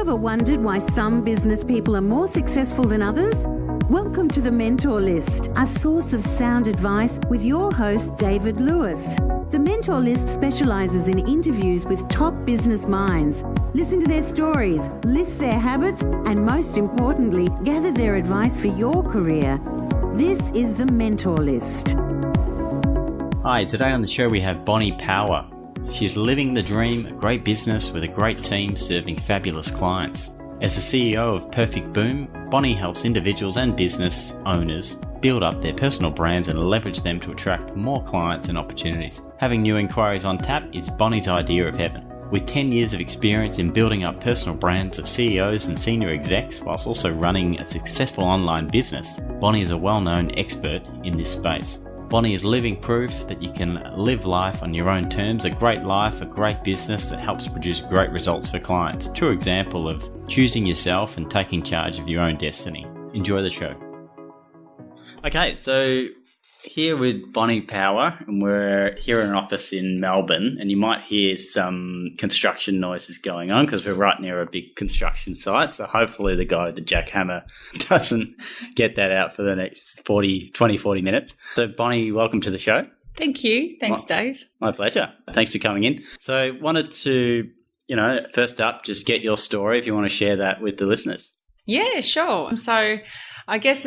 ever wondered why some business people are more successful than others? Welcome to The Mentor List, a source of sound advice with your host, David Lewis. The Mentor List specialises in interviews with top business minds. Listen to their stories, list their habits, and most importantly, gather their advice for your career. This is The Mentor List. Hi, today on the show we have Bonnie Power. She's living the dream, a great business with a great team serving fabulous clients. As the CEO of Perfect Boom, Bonnie helps individuals and business owners build up their personal brands and leverage them to attract more clients and opportunities. Having new inquiries on tap is Bonnie's idea of heaven. With 10 years of experience in building up personal brands of CEOs and senior execs, whilst also running a successful online business, Bonnie is a well-known expert in this space. Bonnie is living proof that you can live life on your own terms, a great life, a great business that helps produce great results for clients. A true example of choosing yourself and taking charge of your own destiny. Enjoy the show. Okay, so here with Bonnie Power, and we're here in an office in Melbourne, and you might hear some construction noises going on because we're right near a big construction site. So hopefully the guy with the jackhammer doesn't get that out for the next 40 minutes. So Bonnie, welcome to the show. Thank you. Thanks, Dave. My pleasure. Thanks for coming in. So wanted to, first up, just get your story if you want to share that with the listeners. Yeah, sure. So I guess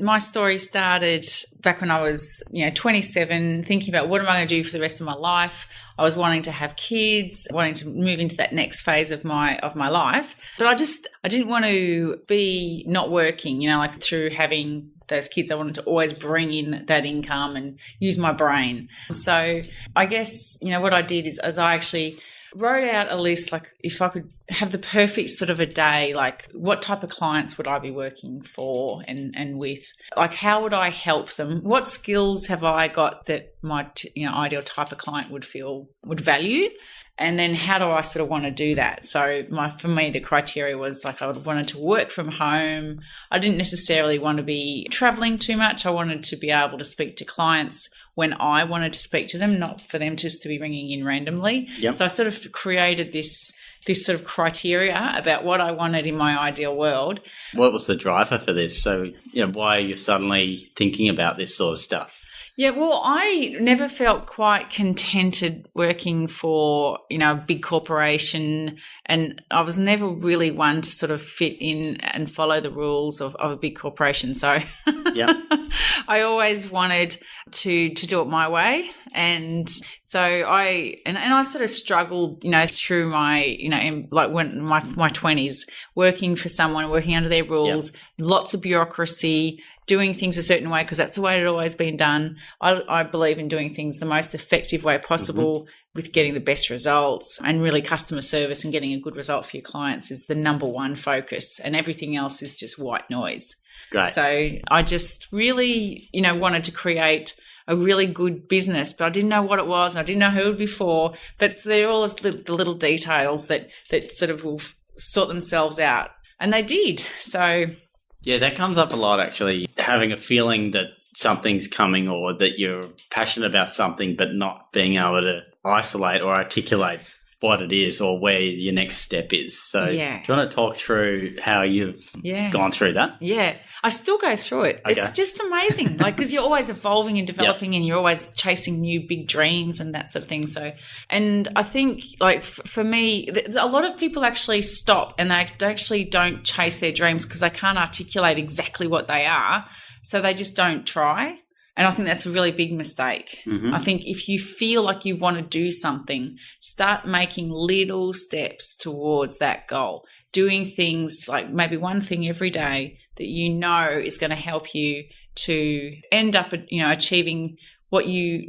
my story started back when I was, 27, thinking about what am I going to do for the rest of my life. I was wanting to have kids, wanting to move into that next phase of my life. But I didn't want to be not working, through having those kids. I wanted to always bring in that income and use my brain. So I guess, what I did is I actually wrote out a list, like if I could have the perfect sort of a day, like what type of clients would I be working for and with, like how would I help them? What skills have I got that my ideal type of client would value? And then how do I sort of want to do that? So for me, the criteria was like I wanted to work from home. I didn't necessarily want to be traveling too much. I wanted to be able to speak to clients when I wanted to speak to them, not for them just to be ringing in randomly. Yep. So I sort of created this sort of criteria about what I wanted in my ideal world. What was the driver for this? So, why are you suddenly thinking about this sort of stuff? Yeah, well, I never felt quite contented working for, a big corporation, and I was never really one to sort of fit in and follow the rules of a big corporation. So yeah. I always wanted to do it my way. And so I sort of struggled, through my, when my 20s, working for someone, working under their rules, lots of bureaucracy, doing things a certain way because that's the way it had always been done. I believe in doing things the most effective way possible with getting the best results, and really customer service and getting a good result for your clients is the number one focus, and everything else is just white noise. Great. So I just really, wanted to create a really good business, but I didn't know what it was and I didn't know who it would be for, but they're all the little details that sort of will sort themselves out, and they did. So yeah, that comes up a lot, actually, having a feeling that something's coming or that you're passionate about something but not being able to isolate or articulate what it is or where your next step is. So do you want to talk through how you've gone through that? Yeah, I still go through it. Okay. It's just amazing, because you're always evolving and developing and you're always chasing new big dreams and that sort of thing. So, and I think for me, a lot of people actually stop and they actually don't chase their dreams because they can't articulate exactly what they are. So they just don't try. And I think that's a really big mistake. Mm-hmm. I think if you feel like you want to do something, start making little steps towards that goal, doing things like maybe one thing every day that is going to help you to end up, achieving what you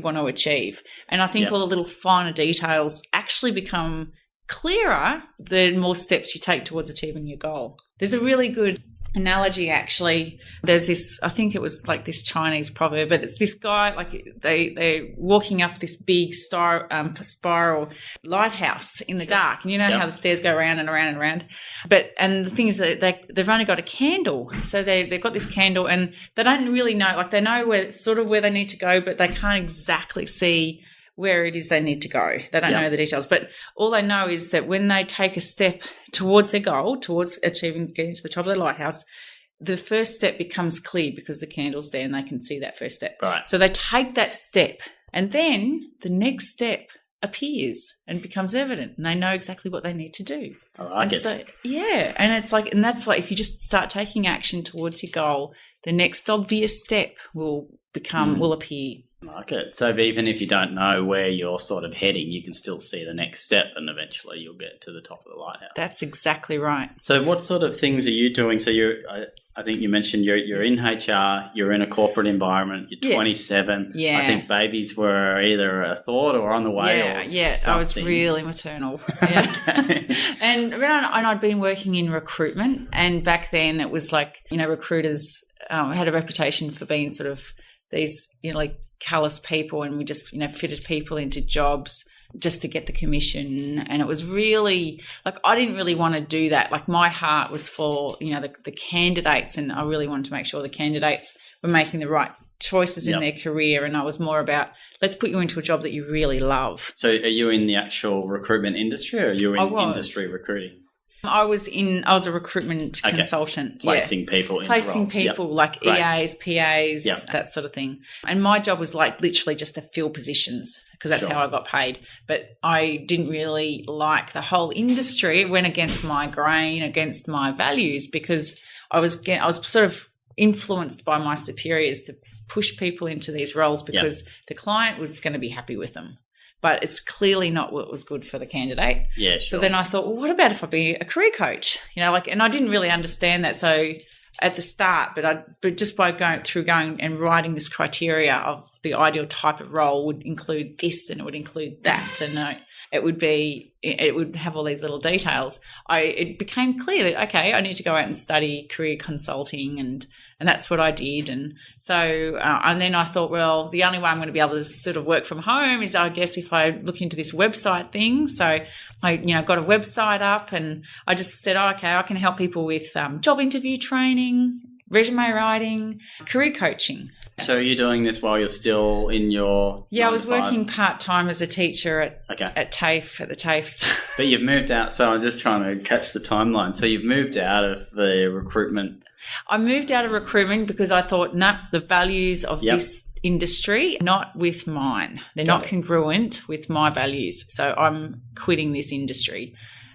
want to achieve. And I think all the little finer details actually become clearer the more steps you take towards achieving your goal. There's a really good analogy, actually. There's this, I think it was like this Chinese proverb, but it's this guy, like they're walking up this big spiral lighthouse in the dark, and how the stairs go around and around and around. And the thing is that they've only got a candle, so they've got this candle, and they don't really know, like they know where they need to go, but they can't exactly see where it is they need to go. They don't know the details. But all they know is that when they take a step towards their goal, towards getting to the top of the lighthouse, the first step becomes clear because the candle's there and they can see that first step. Right. So they take that step and then the next step appears and becomes evident and they know exactly what they need to do. I like it. So, yeah. And it's like, and that's why if you just start taking action towards your goal, the next obvious step will appear. I like it. So even if you don't know where you're sort of heading, you can still see the next step and eventually you'll get to the top of the lighthouse. That's exactly right. So what sort of things are you doing? So I think you mentioned you're in HR, you're in a corporate environment, you're 27. Yeah. I think babies were either a thought or on the way or something. I was really maternal. Yeah. Okay. And I'd been working in recruitment, and back then it was like, recruiters had a reputation for being sort of these, like callous people, and we just, fitted people into jobs just to get the commission. And it was really like, I didn't really want to do that. Like my heart was for, the candidates, and I really wanted to make sure the candidates were making the right choices in their career. And I was more about, let's put you into a job that you really love. So are you in the actual recruitment industry, or are you in industry recruiting? I was a recruitment consultant. Placing people in Placing roles. people like EAs, PAs, that sort of thing. And my job was like literally just to fill positions because that's how I got paid. But I didn't really like the whole industry. It went against my grain, against my values, because I was sort of influenced by my superiors to push people into these roles because the client was going to be happy with them. But it's clearly not what was good for the candidate. Yeah, sure. So then I thought, well, what about if I be a career coach? And I didn't really understand that. So at the start, but just by going and writing this criteria of the ideal type of role would include this and it would include that, and it would have all these little details. It became clear that, okay, I need to go out and study career consulting, and that's what I did. And so, and then I thought, well, the only way I'm going to be able to sort of work from home is, I guess, if I look into this website thing. So I, got a website up, and I just said, okay, I can help people with job interview training, resume writing, career coaching. So you're doing this while you're still in your... Yeah, I was working part-time as a teacher at the TAFEs. But you've moved out, so I'm just trying to catch the timeline. So you've moved out of the recruitment. I moved out of recruitment because I thought, the values of this industry, not with mine. They're not congruent with my values. So I'm quitting this industry.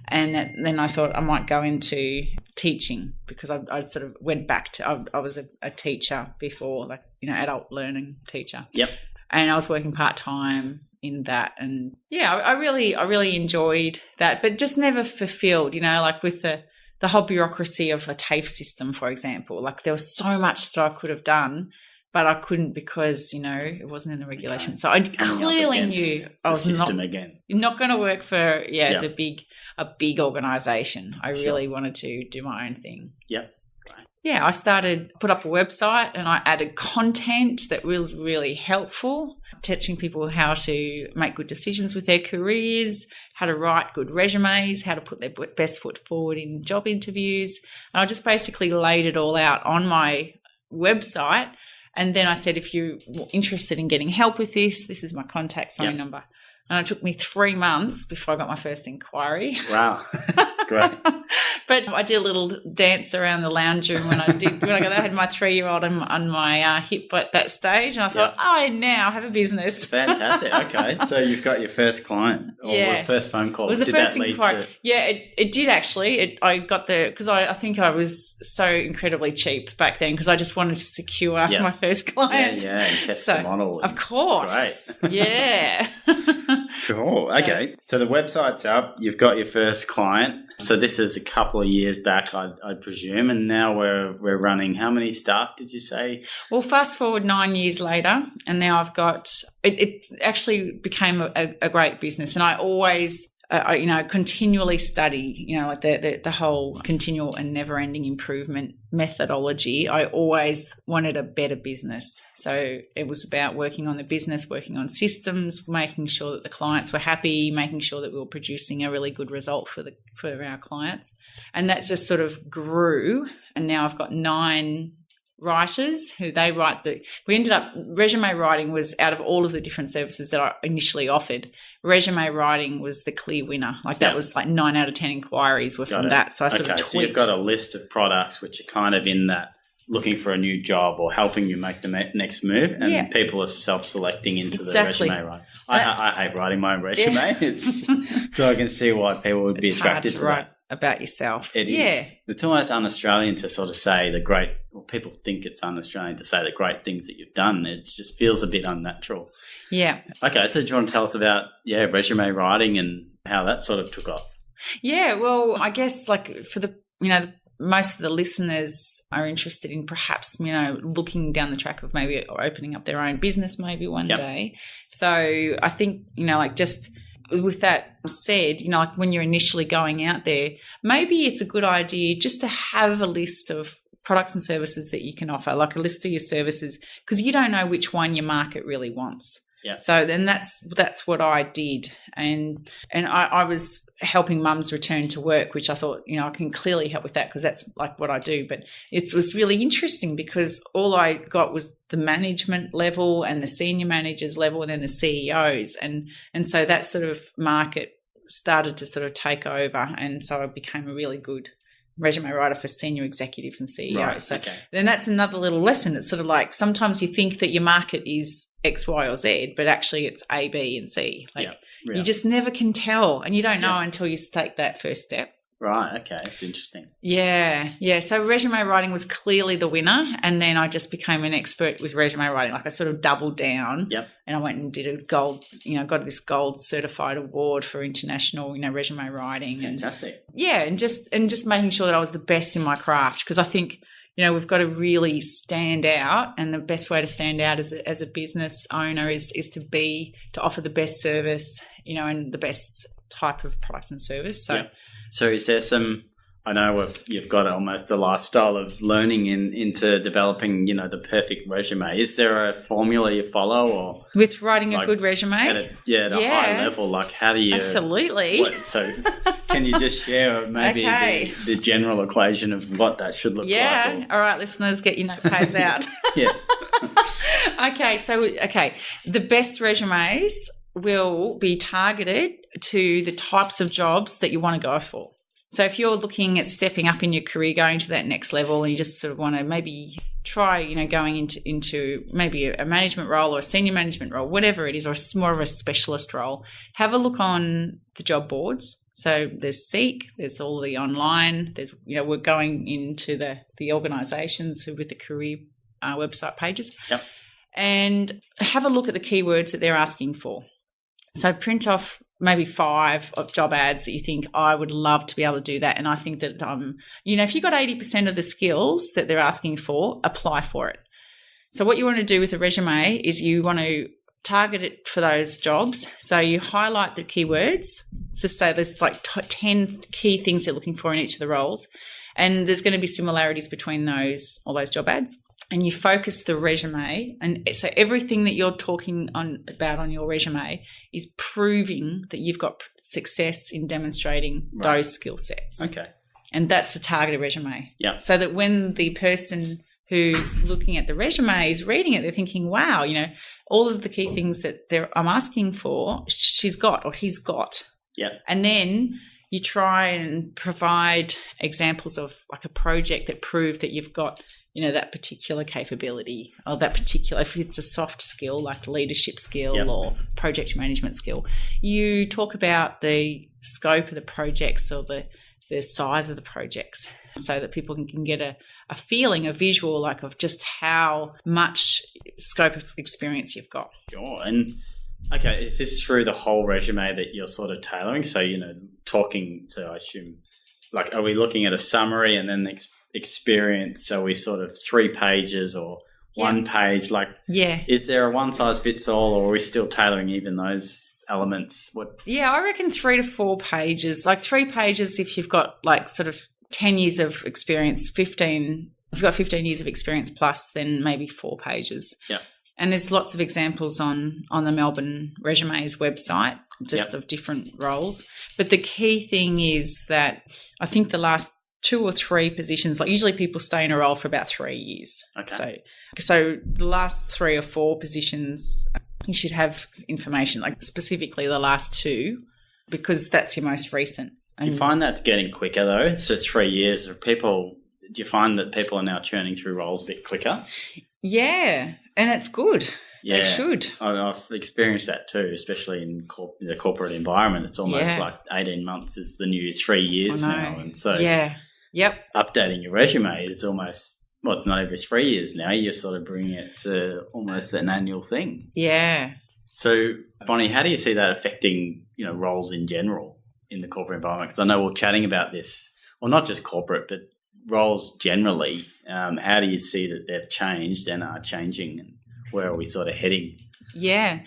And then I thought I might go into teaching, because I sort of went back to, I was a teacher before, like, adult learning teacher. Yep. And I was working part-time in that. And I really enjoyed that, but just never fulfilled, like with the whole bureaucracy of a TAFE system, for example. Like there was so much that I could have done, but I couldn't because, it wasn't in the regulation. So I clearly knew I was not going to work for a big organisation. I really wanted to do my own thing. Yep. Yeah, I put up a website, and I added content that was really helpful, teaching people how to make good decisions with their careers, how to write good resumes, how to put their best foot forward in job interviews. And I just basically laid it all out on my website. And then I said, if you're interested in getting help with this is my contact phone number. And it took me 3 months before I got my first inquiry. Wow. Great. But I did a little dance around the lounge room when I had my 3-year-old on my hip at that stage, and I thought, I now have a business. Fantastic. Okay, so you've got your first client or first phone call. It was the first inquiry. Yeah, it did actually. I got because I think I was so incredibly cheap back then, because I just wanted to secure my first client. Yeah, and test the model. Of course. Great. Yeah. Cool. Okay, so the website's up. You've got your first client. So this is a couple of years back, I presume, and now we're running. How many staff did you say? Well, fast forward 9 years later, and now I've got. It actually became a great business, and I always. Continually study, like the whole continual and never-ending improvement methodology. I always wanted a better business. So it was about working on the business, working on systems, making sure that the clients were happy, making sure that we were producing a really good result for our clients. And that just sort of grew. And now I've got 9 writers who they write we ended up, resume writing was out of all of the different services that I initially offered, resume writing was the clear winner. Like that was like 9 out of 10 inquiries were from that. So I sort of tweaked. So you've got a list of products which are kind of in that looking for a new job or helping you make the next move, and people are self-selecting into the resume writing. I hate writing my own resume. So I can see why people would be attracted to that. About yourself. It is. It's almost un-Australian to sort of say people think it's un-Australian to say the great things that you've done. It just feels a bit unnatural. Yeah. Okay, so do you want to tell us about, resume writing and how that sort of took off? Yeah, well, I guess like for the, most of the listeners are interested in perhaps, looking down the track of maybe opening up their own business maybe one day. So I think, just with that said, like when you're initially going out there, maybe it's a good idea just to have a list of products and services that you can offer, like a list of your services, because you don't know which one your market really wants. Yeah. So then that's what I did. And I was helping mums return to work, which I thought, I can clearly help with that because that's like what I do. But it was really interesting because all I got was the management level and the senior managers level and then the CEOs. And so that sort of market started to sort of take over. And so I became a really good resume writer for senior executives and CEOs. Right, so then that's another little lesson. It's sort of like sometimes you think that your market is X, Y, or Z, but actually it's A, B, and C. You just never can tell, and you don't know until you take that first step. Right. Okay. That's interesting. Yeah. Yeah. So resume writing was clearly the winner. And then I just became an expert with resume writing. Like I sort of doubled down. Yep. And I went and did a gold, got this gold certified award for international, resume writing. Fantastic. And just making sure that I was the best in my craft. Because I think, we've got to really stand out. And the best way to stand out as a business owner is to offer the best service, and the best type of product and service. So is there I know you've got almost a lifestyle of learning into developing, the perfect resume. Is there a formula you follow or with writing a good resume? At a high level, like how do you? Absolutely. So can you just share maybe the general equation of what that should look like? Yeah. All right, listeners, get your notepads out. Yeah. Okay. The best resumes will be targeted to the types of jobs that you want to go for. So if you're looking at stepping up in your career, going to that next level, and you just sort of want to maybe try, going into maybe a management role or a senior management role, whatever it is, or more of a specialist role, have a look on the job boards. So there's Seek, there's all the online, there's, we're going into the organisations with the career website pages. Yep. And have a look at the keywords that they're asking for. So print off maybe 5 job ads that you think, I would love to be able to do that. And I think that, if you've got 80% of the skills that they're asking for, apply for it. So what you want to do with a resume is you want to target it for those jobs. So you highlight the keywords. So say there's like 10 key things you're looking for in each of the roles. And there's going to be similarities between all those job ads. And you focus the resume, and so everything that you're talking about on your resume is proving that you've got success in demonstrating those skill sets. Okay. And that's the targeted resume. Yeah. So that when the person who's looking at the resume is reading it, they're thinking, wow, all of the key things that I'm asking for, she's got or he's got. Yeah. And then you try and provide examples of like a project that proved that you've got that particular capability or that particular, if it's a soft skill like leadership skill or project management skill, you talk about the scope of the projects or the size of the projects so that people can get a feeling, a visual of just how much scope of experience you've got. Sure. And okay, is this through the whole resume that you're sort of tailoring? So, talking to, I assume, are we looking at a summary and then experience? So we sort of 3 pages or 1 page? Is there a one size fits all, or are we still tailoring even those elements? I reckon 3 to 4 pages. 3 pages if you've got sort of 10 years of experience, 15. If you've got 15 years of experience plus, then maybe 4 pages. Yeah. And there's lots of examples on the Melbourne Resumes website, just of different roles. But the key thing is that I think the last 2 or 3 positions. Like usually people stay in a role for about 3 years. Okay. So the last 3 or 4 positions, you should have information, like specifically the last 2, because that's your most recent. Do you find that's getting quicker though? So 3 years of people, do you find that people are now churning through roles a bit quicker? Yeah, and it's good. Yeah, they should. I've experienced that too, especially in the corporate environment. It's almost like 18 months is the new 3 years now. And so updating your resume is almost, well, it's not every 3 years now. You're sort of bringing it to almost an annual thing. Yeah. So, Bonnie, how do you see that affecting, roles in general in the corporate environment? Because I know we're chatting about this, well, not just corporate, but roles generally. How do you see that they've changed and are changing, and where are we sort of heading? Yeah.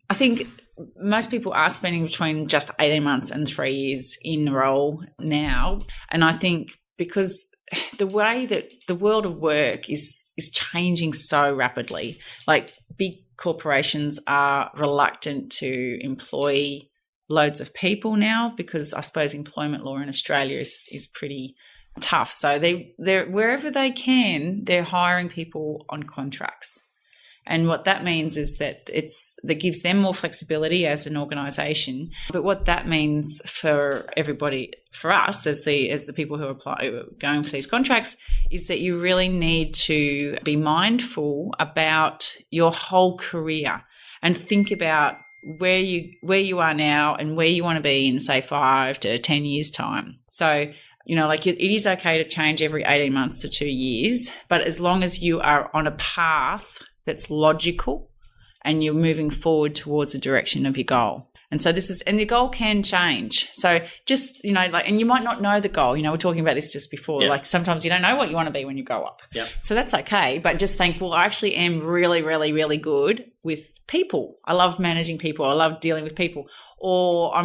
I think most people are spending between just 18 months and 3 years in the role now. And I think because the way that the world of work is changing so rapidly, like big corporations are reluctant to employ loads of people now because I suppose employment law in Australia is pretty tough. So they're wherever they can, they're hiring people on contracts. And what that means is that that gives them more flexibility as an organisation. But what that means for everybody, for us as the people who are going for these contracts, is that you really need to be mindful about your whole career and think about where you are now and where you want to be in, say, 5 to 10 years' time. So, it is okay to change every 18 months to 2 years, but as long as you are on a path that's logical and you're moving forward towards the direction of your goal. And so and the goal can change. So just, and you might not know the goal. We're talking about this just before. Like sometimes you don't know what you want to be when you grow up. Yeah. So that's okay. But just think, well, I actually am really, really, really good with people. I love managing people. I love dealing with people. Or I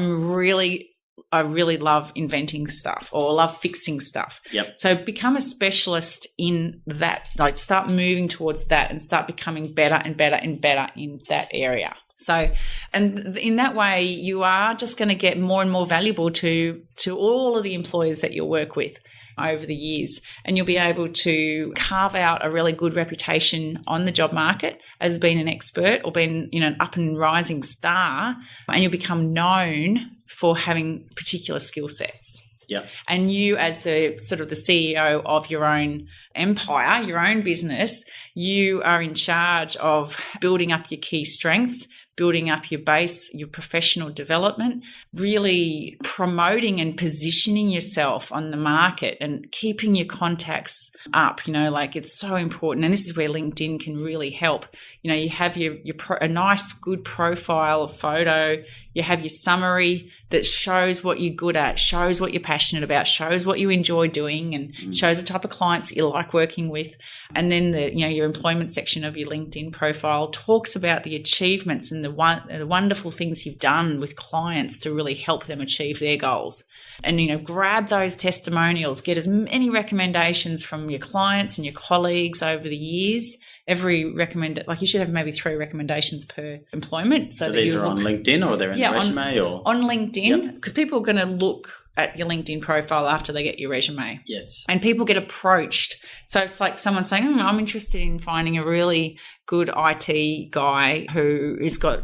really love inventing stuff or love fixing stuff. Yep. So become a specialist in that, like start moving towards that and start becoming better and better and better in that area. So, and in that way, you are just going to get more and more valuable to all of the employers that you'll work with over the years. And you'll be able to carve out a really good reputation on the job market as being an expert or being, an up and rising star, and you'll become known for having particular skill sets. Yeah. And you, as the sort of the CEO of your own empire, your own business, you are in charge of building up your key strengths, building up your base, your professional development, really promoting and positioning yourself on the market and keeping your contacts up, it's so important. And this is where LinkedIn can really help. You have a nice, good profile photo. You have your summary that shows what you're good at, shows what you're passionate about, shows what you enjoy doing, and shows the type of clients that you like working with. And then your employment section of your LinkedIn profile talks about the achievements and the wonderful things you've done with clients to really help them achieve their goals. And, grab those testimonials, get as many recommendations from your clients and your colleagues over the years. You should have maybe 3 recommendations per employment. So these are on LinkedIn, or they're in the resume? On LinkedIn, because people are going to look at your LinkedIn profile after they get your resume. Yes. And people get approached. So it's like someone saying, I'm interested in finding a really good IT guy who has got,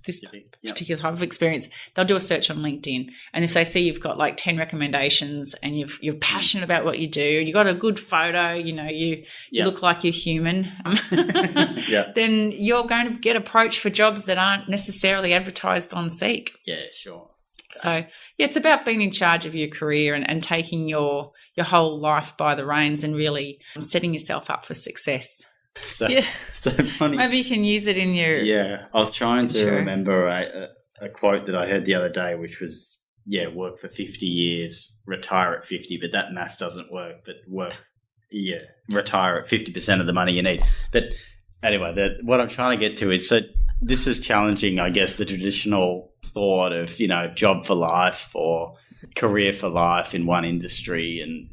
this particular type of experience. They'll do a search on LinkedIn. And if they see you've got like 10 recommendations and you're passionate about what you do, you've got a good photo, you look like you're human, then you're going to get approached for jobs that aren't necessarily advertised on Seek. Yeah, sure. So, it's about being in charge of your career and taking your whole life by the reins and really setting yourself up for success. So funny. Maybe you can use it in your... Yeah, I was trying to remember a quote that I heard the other day, which was, work for 50 years, retire at 50, but that maths doesn't work, but retire at 50% of the money you need. But anyway, what I'm trying to get to is, so this is challenging, I guess, the traditional thought of, job for life or career for life in one industry. And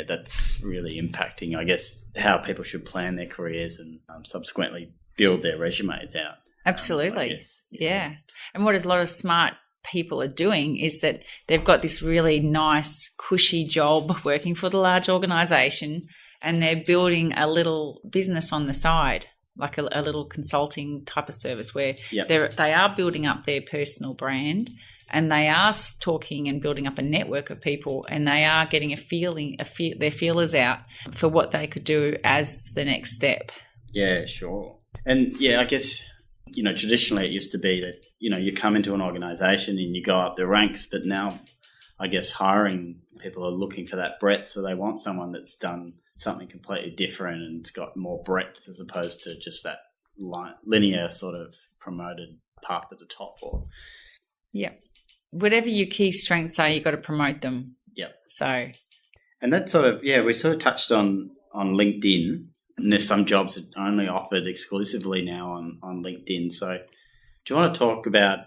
that's really impacting, I guess, how people should plan their careers and subsequently build their resumes out. Absolutely. Yeah. And what a lot of smart people are doing is that they've got this really nice, cushy job working for the large organisation, and they're building a little business on the side, like a little consulting type of service where they are building up their personal brand, and they are talking and building up a network of people, and they are getting their feelers out for what they could do as the next step. Yeah, sure. And I guess, traditionally it used to be that, you come into an organisation and you go up the ranks, but now I guess hiring people are looking for that breadth. So they want someone that's done something completely different and it's got more breadth as opposed to just that linear sort of promoted path at the top. Yeah. Whatever your key strengths are, you've got to promote them. Yeah. So. And that sort of, we sort of touched on LinkedIn, and there's some jobs that are only offered exclusively now on LinkedIn. So do you want to talk about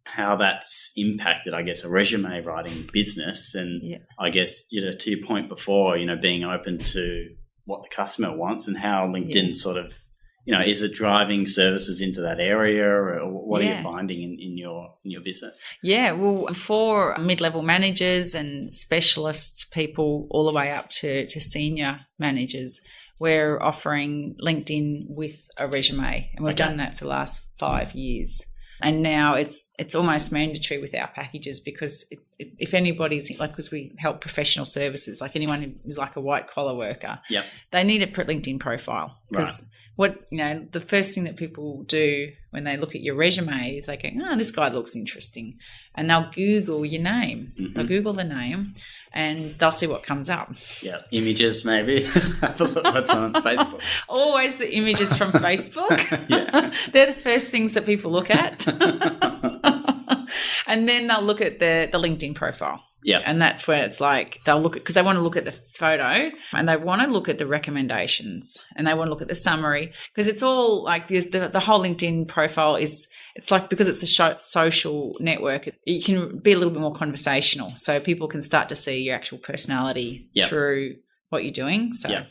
how that's impacted, I guess, a resume writing business? And I guess, to your point before, being open to what the customer wants and how LinkedIn sort of, is it driving services into that area, or what are you finding in your business? Yeah, well, for mid-level managers and specialists, people all the way up to senior managers, we're offering LinkedIn with a resume, and we've done that for the last 5 years. And now it's almost mandatory with our packages, because if anybody's like, because we help professional services, like anyone who is like a white collar worker, they need a LinkedIn profile, because the first thing that people do when they look at your resume is they go, oh, this guy looks interesting, and they'll Google your name. Mm-hmm. They'll Google the name, and they'll see what comes up. Yeah, images maybe. That's what's on Facebook. Always the images from Facebook. Yeah, they're the first things that people look at, and then they'll look at the LinkedIn profile. Yeah. And that's where it's like they'll look at, because they want to look at the photo and they want to look at the recommendations and they want to look at the summary, because it's all like the whole LinkedIn profile it's like, because it's a social network, it can be a little bit more conversational. So people can start to see your actual personality through what you're doing. So.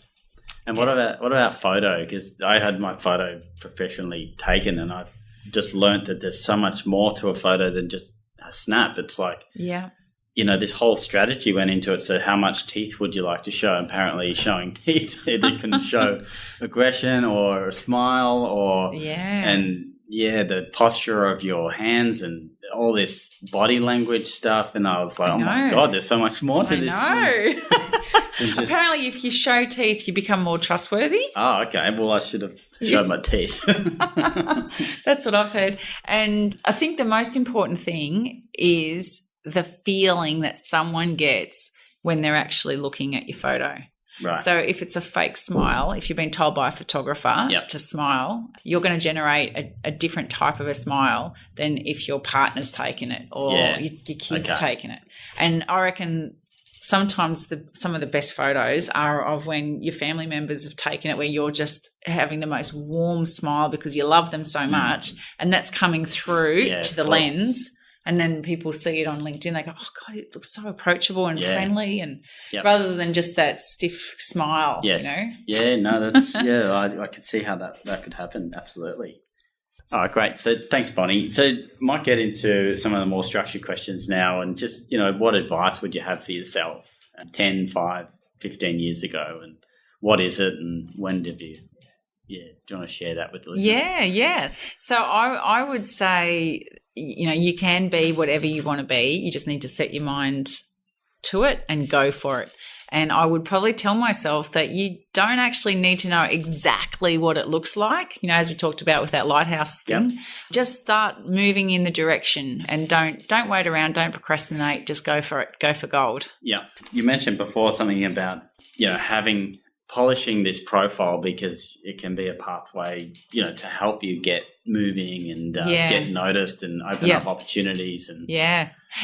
And what about photo? Because I had my photo professionally taken, and I've just learnt that there's so much more to a photo than just a snap. It's like, this whole strategy went into it. So how much teeth would you like to show? Apparently showing teeth, they can show aggression or a smile or the posture of your hands and all this body language stuff. And I was like, oh my God, there's so much more to this. I know. Apparently if you show teeth, you become more trustworthy. Oh, okay. Well, I should have showed my teeth. That's what I've heard. And I think the most important thing is the feeling that someone gets when they're actually looking at your photo. Right. So if it's a fake smile, if you've been told by a photographer to smile, you're going to generate a different type of a smile than if your partner's taken it or your kid's taken it. And I reckon sometimes some of the best photos are of when your family members have taken it, where you're just having the most warm smile because you love them so much, and that's coming through to the lens. And then people see it on LinkedIn, they go, oh, God, it looks so approachable and friendly, and rather than just that stiff smile, Yeah, no, that's, I could see how that could happen, absolutely. All right, great. So thanks, Bonnie. So might get into some of the more structured questions now, and just, what advice would you have for yourself 10, 5, 15 years ago, and what is it and when did you do you want to share that with the listeners? Yeah. So I would say, you can be whatever you want to be. You just need to set your mind to it and go for it. And I would probably tell myself that you don't actually need to know exactly what it looks like, as we talked about with that lighthouse thing. Just start moving in the direction, and don't wait around, don't procrastinate, just go for it, go for gold. Yeah. You mentioned before something about, polishing this profile, because it can be a pathway, to help you get moving and get noticed and open up opportunities. And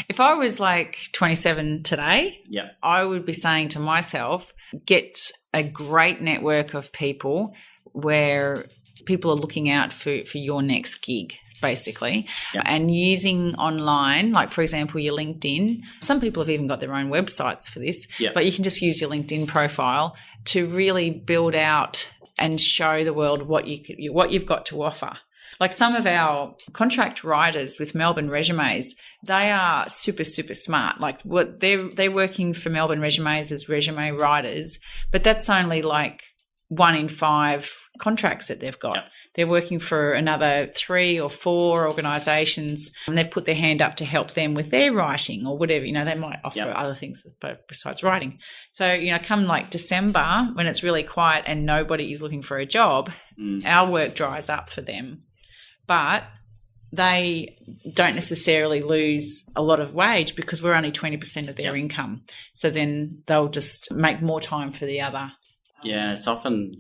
if I was like 27 today, I would be saying to myself, get a great network of people where people are looking out for your next gig, basically, and using online, like, for example, your LinkedIn. Some people have even got their own websites for this, but you can just use your LinkedIn profile to really build out and show the world what you've got to offer. Like some of our contract writers with Melbourne Resumes, they are super, super smart. Like what they're working for Melbourne Resumes as resume writers, but that's only like 1 in 5 contracts that they've got. Yep. They're working for another 3 or 4 organisations, and they've put their hand up to help them with their writing or whatever. They might offer other things besides writing. So, come like December when it's really quiet and nobody is looking for a job, our work dries up for them. But they don't necessarily lose a lot of wage because we're only 20% of their income. So then they'll just make more time for the other. Yeah, it's often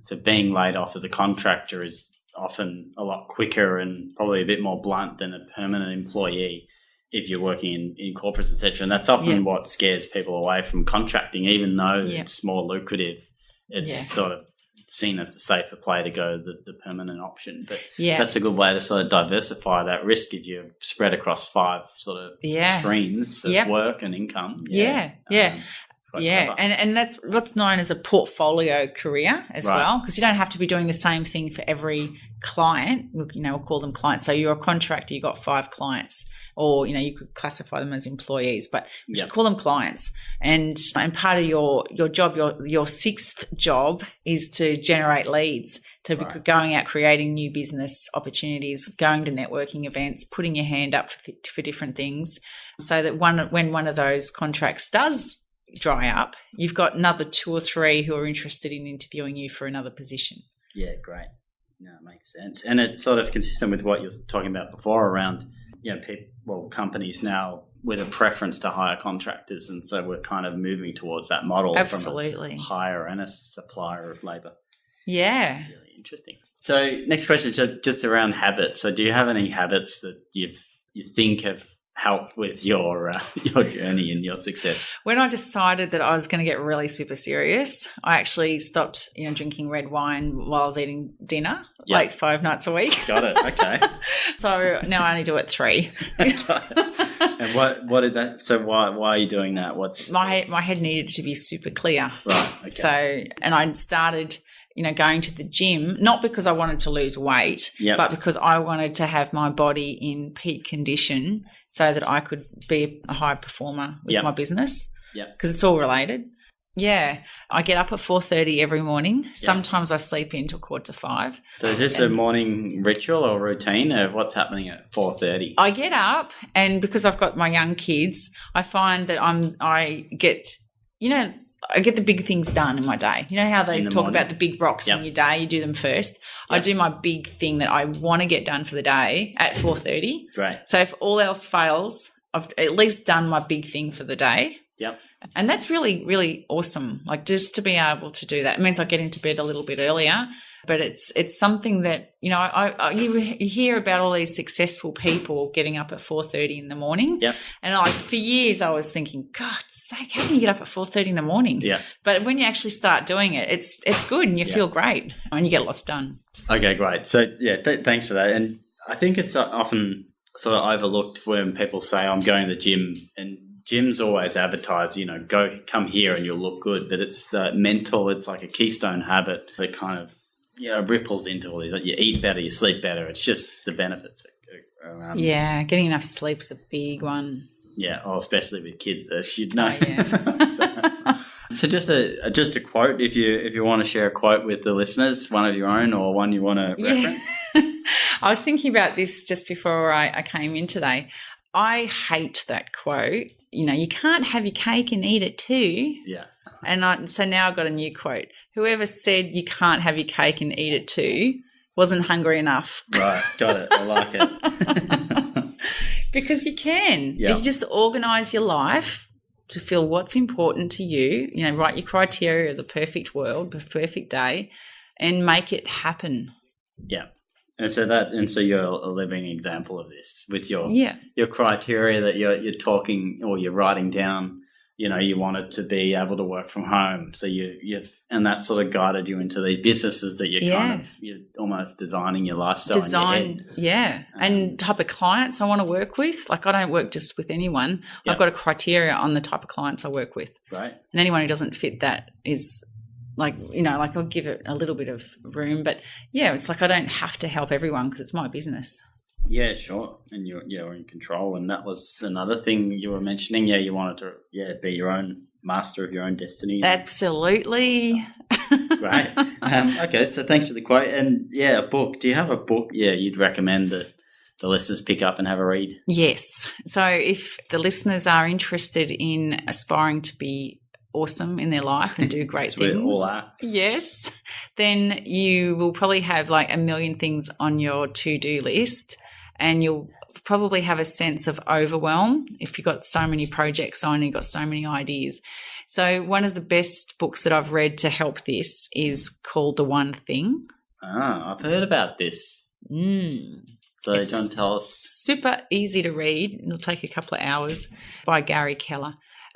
so being laid off as a contractor is often a lot quicker and probably a bit more blunt than a permanent employee if you're working in corporates, etc. And that's often what scares people away from contracting, even though it's more lucrative. It's sort of seen as the safer play to go the permanent option. But that's a good way to sort of diversify that risk if you're spread across 5 sort of streams of work and income. And that's what's known as a portfolio career as well, because you don't have to be doing the same thing for every client. We'll call them clients. So you're a contractor, you've got 5 clients, or you could classify them as employees, but we should call them clients. And part of your job, your 6th job is to generate leads, to be going out creating new business opportunities, going to networking events, putting your hand up for different things, so that when one of those contracts does dry up, you've got another 2 or 3 who are interested in interviewing you for another position. Yeah, great. No, it makes sense. And it's sort of consistent with what you were talking about before around, companies now with a preference to hire contractors. And so we're kind of moving towards that model. Absolutely. From a hire and a supplier of labour. Yeah. Really interesting. So next question, just around habits. So do you have any habits that you think have help with your journey and your success? When I decided that I was going to get really super serious, I actually stopped, drinking red wine while I was eating dinner, like 5 nights a week. Got it. Okay. So now I only do it 3. And what did that? So why are you doing that? My head needed to be super clear. Right. Okay. So, and I started going to the gym, not because I wanted to lose weight, but because I wanted to have my body in peak condition so that I could be a high performer with my business. Yeah. Because it's all related. Yeah. I get up at 4:30 every morning. Sometimes I sleep in till 4:45. So is this a morning ritual or routine, or what's happening at 4:30? I get up, and because I've got my young kids, I find that I get the big things done in my day. You know how they talk about the big rocks in your day, you do them first. I do my big thing that I want to get done for the day at 4:30. Right. So if all else fails, I've at least done my big thing for the day. Yep. And that's really, really awesome. Like, just to be able to do that. It means I get into bed a little bit earlier, but it's something that, you hear about all these successful people getting up at 4:30 in the morning. Yep. And for years I was thinking, God's sake, how can you get up at 4:30 in the morning? Yeah. But when you actually start doing it, it's good and you feel great and you get lots done. Okay, great. So, thanks for that. And I think it's often sort of overlooked when people say, I'm going to the gym, and gyms always advertise, come here and you'll look good. But it's mental. It's like a keystone habit that kind of, ripples into all these. Like, you eat better, you sleep better. It's just the benefits around. Yeah, getting enough sleep is a big one. Yeah, especially with kids, as you'd know. Oh, yeah. So just a quote, if you want to share a quote with the listeners, one of your own or one you want to reference. I was thinking about this just before I came in today. I hate that quote. You can't have your cake and eat it too. Yeah. And so now I've got a new quote. Whoever said you can't have your cake and eat it too wasn't hungry enough. Right, got it. I like it. Because you can. Yep. You just organise your life to feel what's important to you, write your criteria of the perfect world, the perfect day, and make it happen. Yeah. And so you're a living example of this with your criteria that you're talking or you're writing down. You wanted to be able to work from home, so and that sort of guided you into these businesses that you're almost designing your lifestyle. In your head. And type of clients I want to work with. Like, I don't work just with anyone. I've got a criteria on the type of clients I work with. Right. And anyone who doesn't fit that is like, you know, like I'll give it a little bit of room. But yeah, it's like I don't have to help everyone because it's my business. Yeah, sure. And you're in control. And that was another thing you were mentioning. Yeah, you wanted to be your own master of your own destiny. Absolutely. Great. Okay, so thanks for the quote. And yeah, a book. Do you have a book you'd recommend that the listeners pick up and have a read? Yes. So if the listeners are interested in aspiring to be awesome in their life and do great things, we all are. Yes, then you will probably have like a million things on your to-do list, and you'll probably have a sense of overwhelm if you've got so many projects on and you've got so many ideas. So one of the best books that I've read to help this is called The One Thing. I've heard about this. So do you want to tell us? Super easy to read. It'll take a couple of hours, by Gary Keller.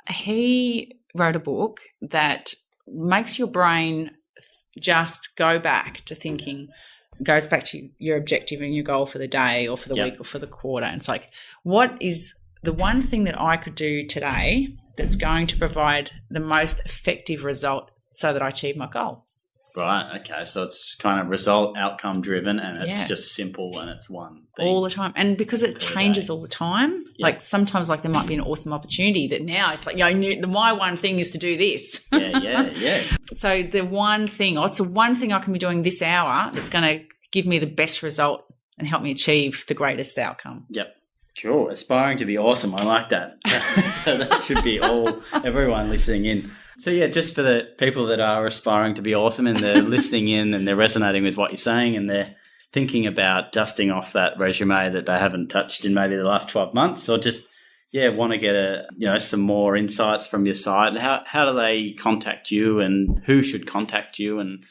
He wrote a book that makes your brain just go back to thinking, goes back to your objective and your goal for the day or for the week or for the quarter. And it's like, what is the one thing that I could do today that's going to provide the most effective result so that I achieve my goal? Right, okay. So it's kind of result outcome driven, and it's just simple, and it's one thing. All the time. And because it changes all the time, like sometimes like there might be an awesome opportunity that now it's like, my one thing is to do this. Yeah. So the one thing, it's the one thing I can be doing this hour that's going to give me the best result and help me achieve the greatest outcome. Yep. Sure. Aspiring to be awesome. I like that. So that should be everyone listening in. So yeah, just for the people that are aspiring to be awesome and they're listening in and they're resonating with what you're saying and they're thinking about dusting off that resume that they haven't touched in maybe the last 12 months, or just want to get some more insights from your site, how do they contact you and who should contact you? And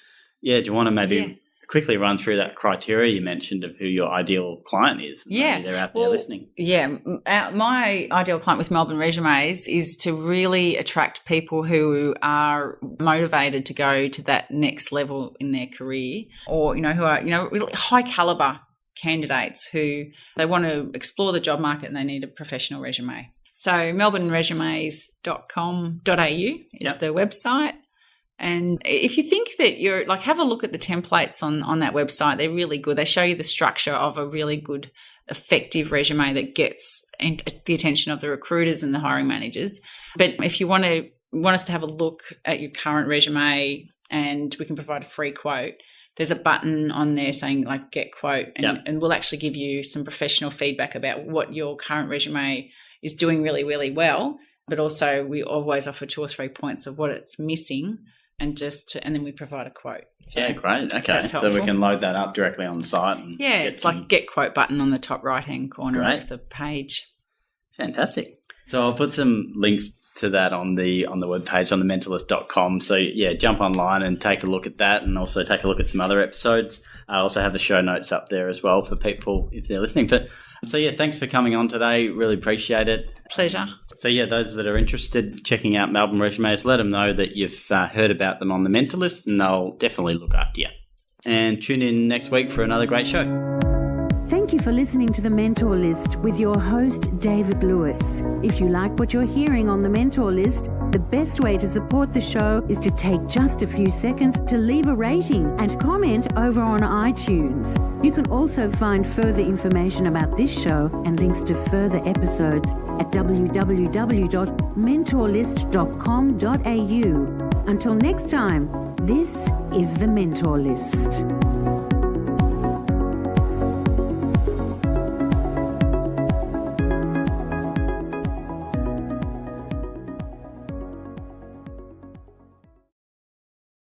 do you want to maybe quickly run through that criteria you mentioned of who your ideal client is? Maybe they're out there listening. Yeah. My ideal client with Melbourne Resumes is to really attract people who are motivated to go to that next level in their career, or, who are, really high caliber candidates who they want to explore the job market and they need a professional resume. So melbourneresumes.com.au is the website. And if you think that you're like, have a look at the templates on that website. They're really good. They show you the structure of a really good, effective resume that gets the attention of the recruiters and the hiring managers. But if you want us to have a look at your current resume and we can provide a free quote, there's a button on there saying like get quote, and we'll actually give you some professional feedback about what your current resume is doing really, really well. But also we always offer 2 or 3 points of what it's missing. And then we provide a quote. So great. Okay, so we can load that up directly on the site. And it's like a get quote button on the top right-hand corner of the page. Fantastic. So I'll put some links to that on the webpage on thementalist.com. So jump online and take a look at that, and also take a look at some other episodes. I also have the show notes up there as well for people if they're listening. But thanks for coming on today. Really appreciate it. Pleasure. So those that are interested checking out Melbourne Resumes, let them know that you've heard about them on The Mentalist, and they'll definitely look after you. And tune in next week for another great show. Thank you for listening to The Mentor List with your host, David Lewis. If you like what you're hearing on The Mentor List, the best way to support the show is to take just a few seconds to leave a rating and comment over on iTunes. You can also find further information about this show and links to further episodes at www.mentorlist.com.au. Until next time, this is The Mentor List.